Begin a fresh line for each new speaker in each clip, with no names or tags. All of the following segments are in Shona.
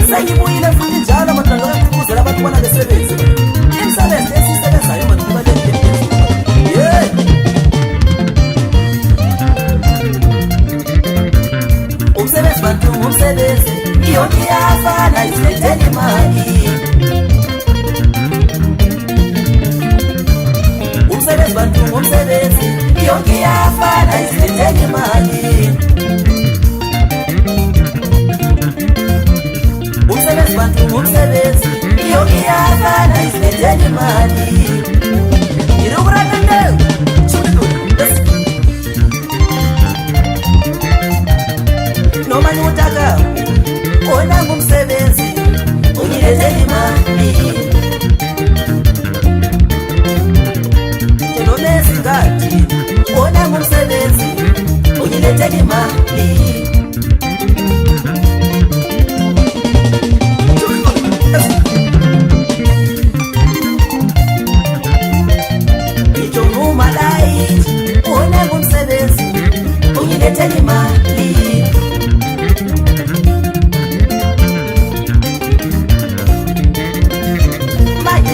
Sengibuyile futhi njalo madalo kakhuzela abantu bana besebenzi. Imisebenzi esisebenzayo manje kubalekile. Yeah. Umsebenzi bantu umsebenzi. Yonke iyafana isilethela imali. Umsebenzi bantu umsebenzi. Yonke iyafana isilethela imali. Umsebenzi bantu umsebenzi. Yonke iyafana isilethela imali. Irukurata ndewu. Noma niwutaka ona ngumsebenzi ungilethela imali. Noma ezingathi ona ngumsebenzi ungilethela imali. Ngitsho ngumalayithi ona ngumsebenzi ungilethela imali.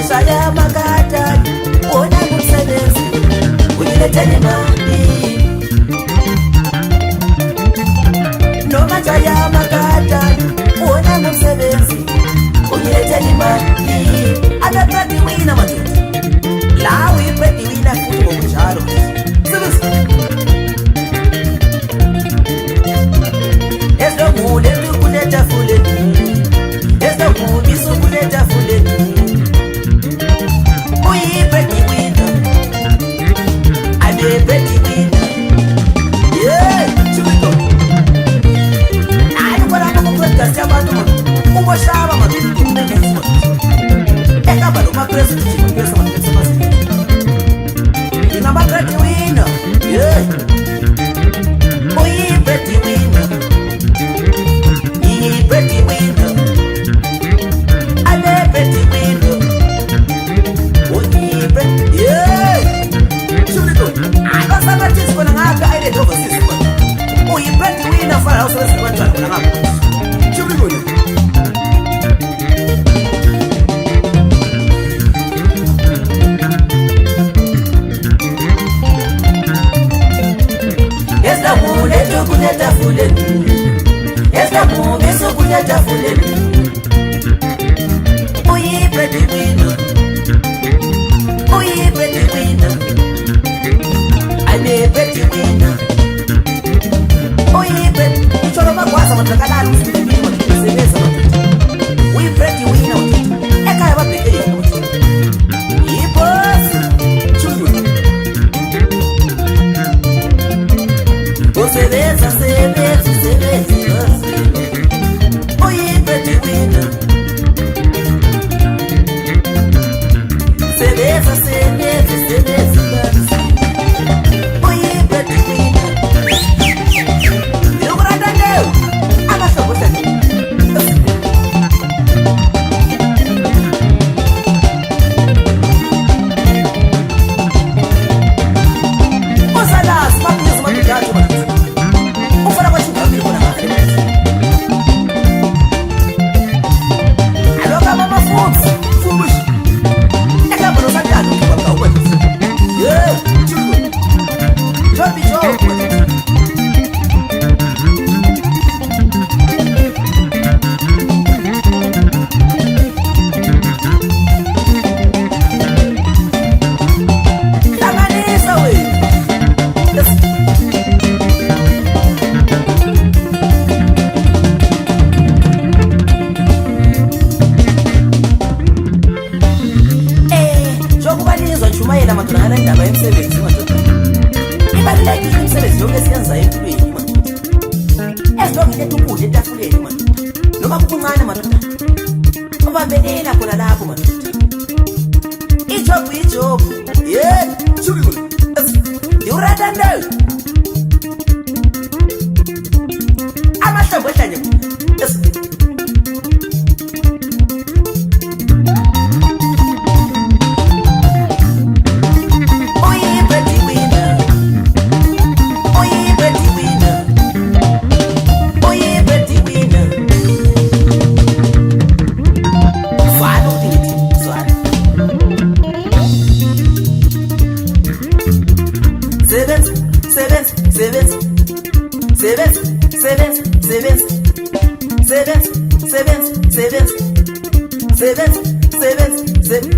Saya makata ona ngumsebenzi ungilethela imali. Noma saya makata ona ngumsebenzi ungilethela imali. Akatradi wina madoda la uyipredi wina futhi ngokunjalo. Esilongule ukuletha fuleni. Esilongule ukuletha fuleni.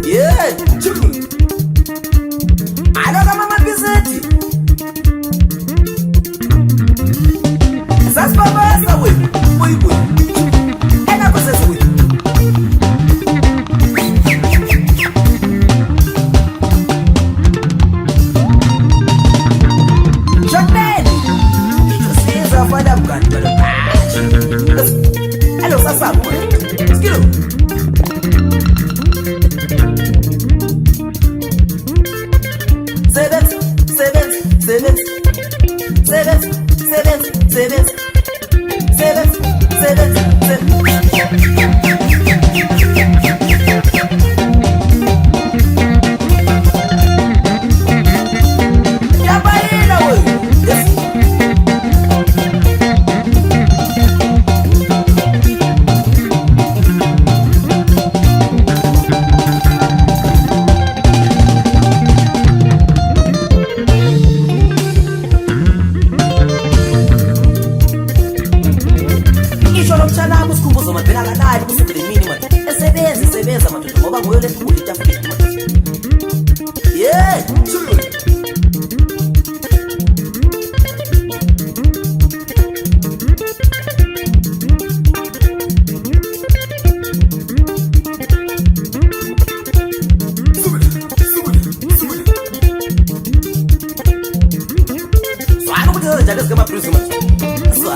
Yeah, children. I don't know my business. That's Baba away. We. And I was away. Shut down. You see, it's a father gun, but hello, Sasa. Skill. Yeah, true. So I don't know that MABRIZZO. So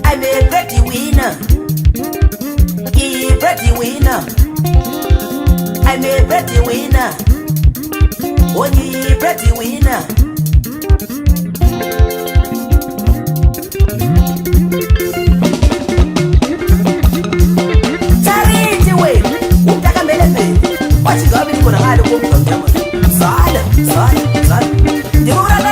I'm a pretty winner. Pretty winner. I'm a pretty winner. Only pretty winner. Charity way. Utaka mbele. Wachi gabi niko na hali kwa mtama. Sada. Ndio unataka.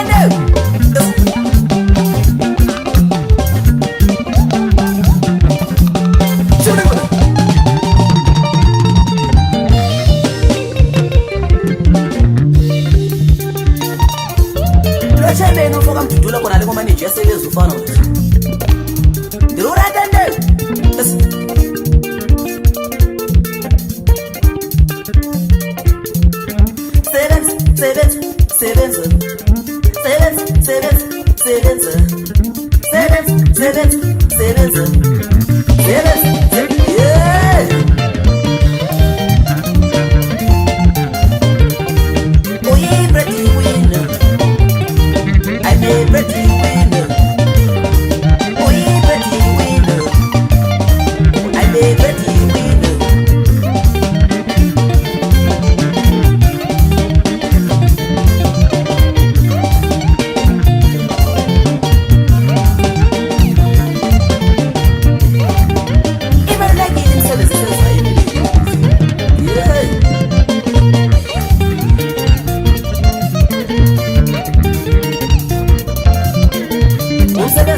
Services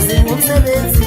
singumsebenzi